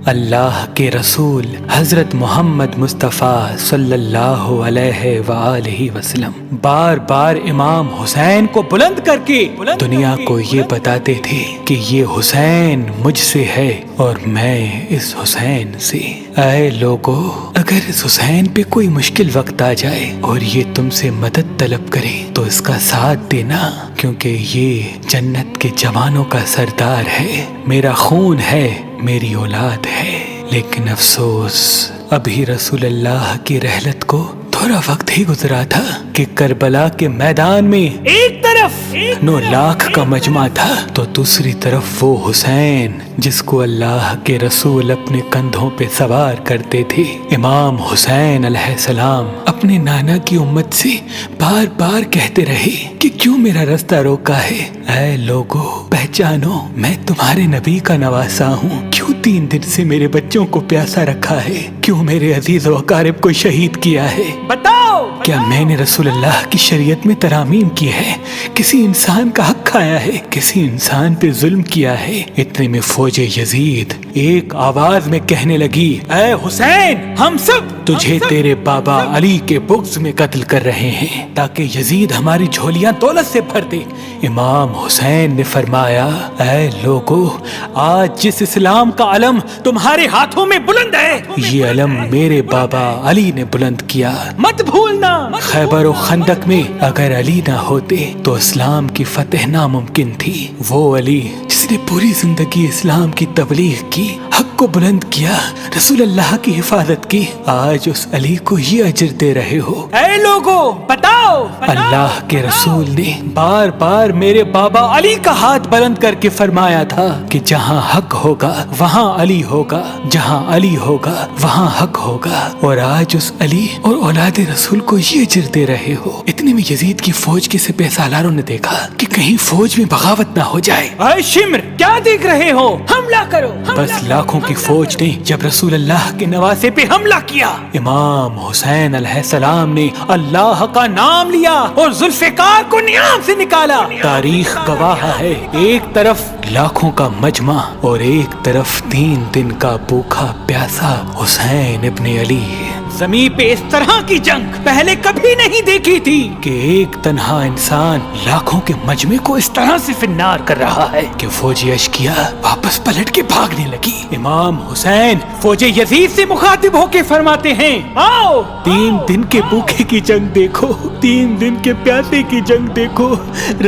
اللہ کے رسول حضرت محمد مصطفیٰ صلی اللہ علیہ وآلہ وسلم بار بار امام حسین کو بلند کر کے دنیا کو یہ بتاتے تھے کہ یہ حسین مجھ سے ہے اور میں اس حسین سے۔ اے لوگو، اگر اس حسین پہ کوئی مشکل وقت آ جائے اور یہ تم سے مدد طلب کرے تو اس کا ساتھ دینا، کیونکہ یہ جنت کے جوانوں کا سردار ہے، میرا خون ہے، میری اولاد ہے۔ لیکن افسوس، ابھی رسول اللہ کی رحلت کو تھوڑا وقت ہی گزرا تھا کہ کربلا کے میدان میں ایک طرف 9 لاکھ کا مجمع تھا تو دوسری طرف وہ حسین جس کو اللہ کے رسول اپنے کندھوں پہ سوار کرتے تھے۔ امام حسین علیہ السلام اپنے نانا کی امت سے بار بار کہتے رہے کہ کیوں میرا رستہ روکا ہے؟ اے لوگو، پہچانو، میں تمہارے نبی کا نواسا ہوں۔ کیوں 3 دن سے میرے بچوں کو پیاسا رکھا ہے؟ کیوں میرے عزیز و اقارب کو شہید کیا ہے؟ بتاؤ، کیا میں نے رسول اللہ کی شریعت میں ترامیم کی ہے؟ کسی انسان کا حق کھایا ہے؟ کسی انسان پہ ظلم کیا ہے؟ اتنے میں فوج یزید ایک آواز میں کہنے لگی، اے حسین، ہم سب تجھے تیرے بابا علی کے بغض میں قتل کر رہے ہیں تاکہ یزید ہماری جھولیاں دولت سے بھر دے۔ امام حسین نے فرمایا، اے لوگو، آج جس اسلام کا علم تمہارے ہاتھوں میں بلند ہے، یہ علم میرے بابا علی نے بلند کیا۔ مت بھولنا، خیبر و خندق میں اگر علی نہ ہوتے تو اسلام کی فتح ناممکن تھی۔ وہ علی جس نے پوری زندگی اسلام کی تبلیغ کی، حق کو بلند کیا، رسول اللہ کی حفاظت کی، آج اس علی کو یہ اجر دے رہے ہو۔ اے لوگو، بتاؤ، اللہ کے رسول نے بار بار میرے بابا علی کا ہاتھ بلند کر کے فرمایا تھا کہ جہاں حق ہوگا وہاں علی ہوگا، جہاں علی ہوگا وہاں حق ہوگا، اور آج اس علی اور اولاد رسول کو یہ اجر دے رہے ہو۔ اتنے میں یزید کی فوج کے سپہ سالاروں نے دیکھا کہ کہیں فوج میں بغاوت نہ ہو جائے۔ اے شمر، کیا دیکھ رہے ہو؟ حملہ کرو۔ بس لاکھوں کی فوج نے جب رسول اللہ کے نواسے پہ حملہ کیا، امام حسین علیہ السلام نے اللہ کا نام لیا اور ذوالفقار کو نیام سے نکالا۔ تاریخ گواہ ہے، ایک طرف لاکھوں کا مجمع اور ایک طرف 3 دن کا بھوکا پیاسا حسین ابن علی۔ زمین پہ اس طرح کی جنگ پہلے کبھی نہیں دیکھی تھی کہ ایک تنہا انسان لاکھوں کے مجمع کو اس طرح سے فنار کر رہا ہے کہ فوجی اشکیا واپس پلٹ کے بھاگنے لگی۔ امام حسین فوج یزید سے مخاطب ہو کے فرماتے ہیں، آؤ، 3 دن کے بھوکے کی جنگ دیکھو، 3 دن کے پیاسے کی جنگ دیکھو،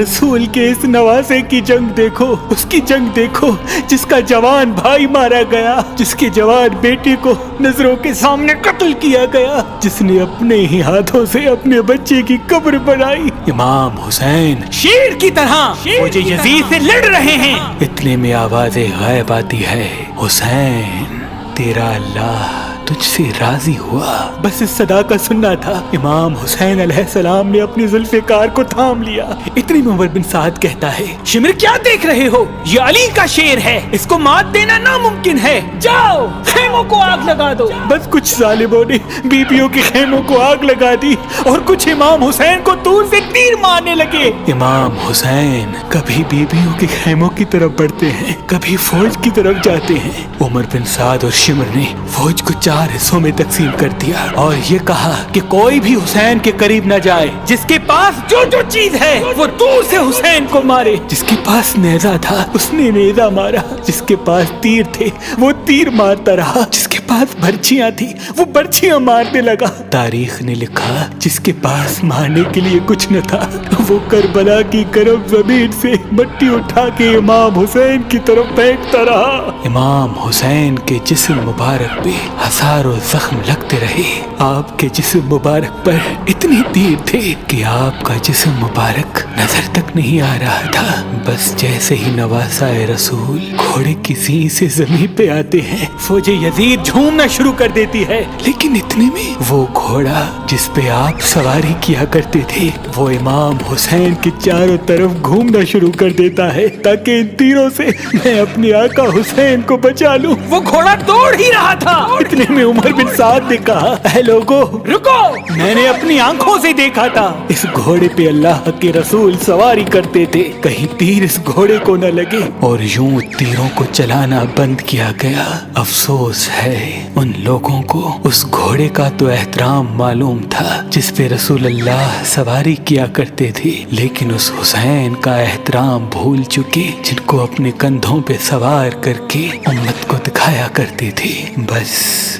رسول کے اس نواسے کی جنگ دیکھو، اس کی جنگ دیکھو جس کا جوان بھائی مارا گیا، جس کے جوان بیٹے کو نظروں کے سامنے قتل کیا گیا، جس نے اپنے ہی ہاتھوں سے اپنے بچے کی قبر بنائی۔ امام حسین شیر کی طرح فوج یزید سے لڑ رہے ہیں۔ اتنے میں آواز غائب آتی ہے، حسین، تیرا اللہ تجھ سے راضی ہوا۔ بس اس صدا کا سننا تھا، امام حسین علیہ السلام نے اپنی ذوالفقار کو تھام لیا۔ اتنی میں عمر بن سعد کہتا ہے، شمر، کیا دیکھ رہے ہو؟ یہ علی کا شیر ہے، اس کو مات دینا ناممکن ہے، جاؤ خیموں کو آگ لگا دو۔ بس کچھ ظالموں نے بیبیوں کے خیموں کو آگ لگا دی اور کچھ امام حسین کو دور سے تیر مارنے لگے۔ امام حسین کبھی بیبیوں کے خیموں کی طرف بڑھتے ہیں، کبھی فوج کی طرف جاتے ہیں۔ عمر بن سعد اور شمر نے فوج کو 4 حصوں میں تقسیم کر دیا اور یہ کہا کہ کوئی بھی حسین کے قریب نہ جائے، جس کے پاس جو چیز ہے وہ دور سے حسین کو مارے۔ جس کے پاس نیزہ تھا اس نے نیزہ مارا، جس کے پاس تیر تھے وہ تیر مارتا رہا، جس کے پاس برچیاں تھی وہ برچیاں مارنے لگا۔ تاریخ نے لکھا، جس کے پاس مارنے کے لیے کچھ نہ تھا وہ کربلا کی گرم زمین سے مٹی اٹھا کے امام حسین کی طرف پھینکتا رہا۔ امام حسین کے جسم مبارک پہ ہزاروں زخم لگتے رہے، آپ کے جسم مبارک پر اتنے تیر تھے کہ آپ کا جسم مبارک نظر تک نہیں آ رہا تھا۔ بس جیسے ہی نواسا رسول گھوڑے کی سینگ سے زمین پہ آتے ہیں، فوج یزید جھومنا شروع کر دیتی ہے، لیکن اتنے میں وہ گھوڑا جس پہ آپ سواری کیا کرتے تھے وہ امام حسین کے چاروں طرف گھومنا شروع کر دیتا ہے تاکہ ان تیروں سے میں اپنے آقا حسین کو بچا لوں۔ وہ گھوڑا دوڑ ہی رہا تھا، اتنے میں عمر بن سعد نے کہا اے لوگو رکو، میں نے اپنی آنکھوں سے دیکھا تھا اس گھوڑے پہ اللہ کے رسول سواری کرتے تھے، کہیں تیر اس گھوڑے کو نہ لگے، اور یوں تیروں کو چلانا بند کیا گیا۔ افسوس ہے ان لوگوں کو اس گھوڑے کا تو احترام معلوم تھا جس پہ رسول اللہ سواری کیا کرتے تھے، لیکن اس حسین کا احترام بھول چکے جن کو اپنے کندھوں پہ سوار کر کے امت کو دکھایا کرتے تھے۔ بس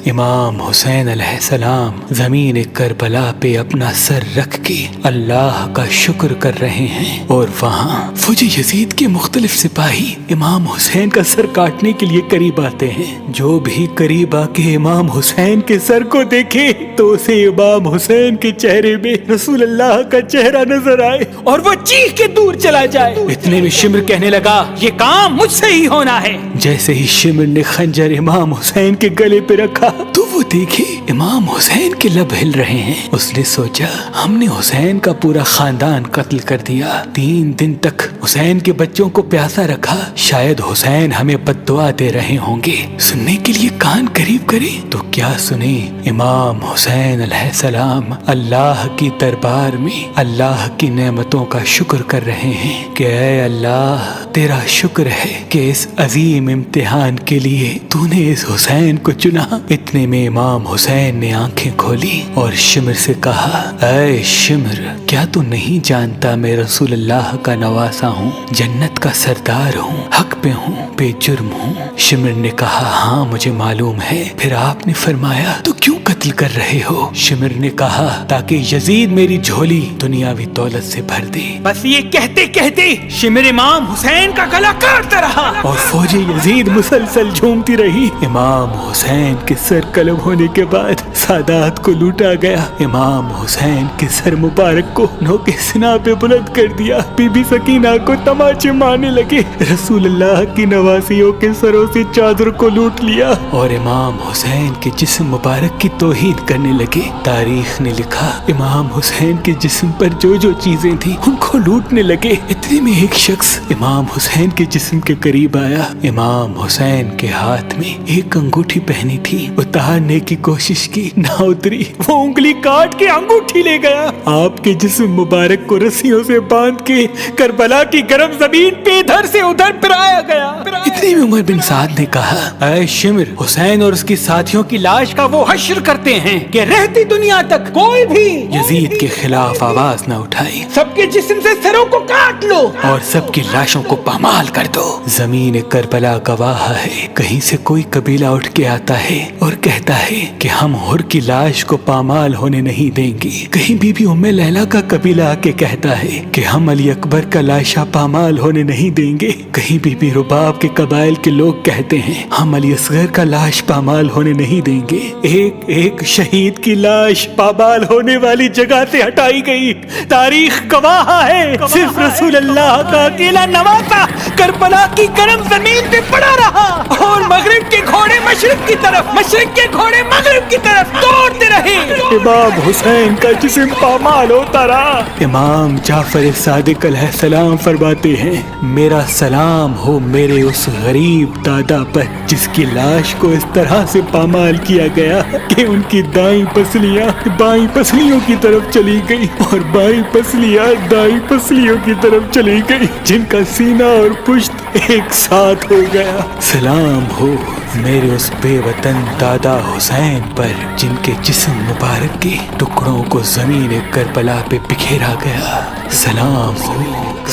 امام حسین علیہ السلام زمین کربلا پہ اپنا سر رکھ کے اللہ کا شکر کر رہے ہیں، اور وہاں فوجی یزید کے مختلف سپاہی امام حسین کا سر کاٹنے کے لیے قریب آتے ہیں۔ جو بھی قریب آ کے امام حسین کے سر کو دیکھے تو اسے امام حسین کے چہرے میں رسول اللہ کا چہرہ نظر آئے اور وہ چیخ کے دور چلا جائے۔ اتنے میں شمر کہنے لگا یہ کام مجھ سے ہی ہونا ہے۔ جیسے ہی شمر نے خنجر امام حسین کے گلے پہ رکھا تو وہ دیکھے امام حسین کے لب ہل رہے ہیں۔ اس نے سوچا ہم نے حسین کا پورا خاندان قتل کر دیا، 3 دن تک حسین کے بچوں کو پیاسا رکھا، شاید حسین ہمیں بد دعا دے رہے ہوں گے۔ سننے کے لیے کان قریب کرے تو کیا سنے، امام حسین علیہ السلام اللہ کی دربار میں اللہ کی نعمتوں کا شکر کر رہے ہیں کہ اے اللہ تیرا شکر ہے کہ اس عظیم امتحان کے لیے تو نے اس حسین کو چنا۔ اتنے میں امام حسین نے آنکھیں کھولی اور شمر سے کہا اے شمر کیا تو نہیں جانتا میں رسول اللہ کا نواسا ہوں، جنت کا سردار ہوں، حق پہ ہوں، بے جرم ہوں۔ شمر نے کہا ہاں مجھے معلوم ہے، پھر آپ نے فرمایا تو کیوں قتل کر رہے ہو؟ شمر نے کہا تاکہ یزید میری جھولی دنیاوی دولت سے بھر دے۔ بس یہ کہتے کہتے شمر امام حسین کا گلا کاٹتا رہا اور فوجی یزید مسلسل جھومتی رہی۔ امام حسین کے سر قلم ہونے کے بعد سادات کو لوٹا گیا۔ امام حسین کے سر مبارک کو نوکے سنا پہ بلند کر دیا۔ بی بی سکینہ کو تماچے مارنے لگے۔ رسول اللہ کی نواسیوں کے سروں سے چادر کو لوٹ لیا اور امام حسین کے جسم مبارک کی توہین کرنے لگے۔ تاریخ نے لکھا امام حسین کے جسم پر جو جو چیزیں تھیں ان کو لوٹنے لگے۔ اتنے میں ایک شخص امام حسین کے جسم کے قریب آیا۔ امام حسین کے ہاتھ میں ایک انگوٹھی پہنی تھی، اتارنے کی کوشش کی نہ اتری، وہ انگلی کاٹ کے انگوٹھی لے گیا۔ آپ کے جسم مبارک کو رسیوں سے باندھ کے کربلا کی گرم زمین پہ ادھر سے ادھر پھرایا گیا۔ اتنے میں عمر بن سعد نے کہا اے شمر حسین اور اس کی ساتھیوں کی لاش کا وہ حشر کرتے ہیں کہ رہتی دنیا تک کوئی بھی یزید کے خلاف آواز نہ اٹھائے، سب کے جسم سے سروں کو کاٹ لو اور سب کی لاشوں کو پامال کر دو۔ زمین کربلا گواہ ہے، کہیں سے کوئی قبیلہ اٹھ کے آتا ہے اور کہتا ہے کہ ہم حر کی لاش کو پامال ہونے نہیں دیں گے، کہیں بی بی ام لیلا کا قبیلہ آ کے کہتا ہے کہ ہم علی اکبر کا لاشا پامال ہونے نہیں دیں گے، کہیں بی بی رباب کے قبائل کے لوگ کہتے ہیں ہم علی اصغر کا لاش پامال ہونے نہیں دیں گے۔ ایک ایک شہید کی لاش پامال ہونے والی جگہ سے ہٹائی گئی۔ تاریخ گواہ ہے صرف رسول اللہ کا اکیلا نواسا کربلا کی گرم زمین پہ پڑا رہا اور مغرب کے گھوڑے مشرق کی طرف، مشرق کے گھوڑے مغرب کی طرف دوڑتے رہے۔ امام حسین کا جسم پامال ہوتا رہا۔ امام جعفر صادق علیہ السلام فرماتے ہیں میرا سلام ہو میرے اس غریب دادا پر جس کی لاش کو اس طرح سے پامال کیا گیا کہ ان کی دائیں پسلیاں بائیں پسلیوں کی طرف چلی گئی اور بائیں پسلیاں دائیں پسلیوں کی طرف چلی گئی، جن کا سینہ اور پشت ایک ساتھ ہو گیا۔ سلام ہو میرے اس بے وطن دادا حسین پر جن کے جسم مبارک کے ٹکڑوں کو زمین کربلا پہ بکھیرا گیا۔ سلام ہو،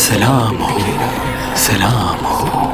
سلام ہو، سلام ہو۔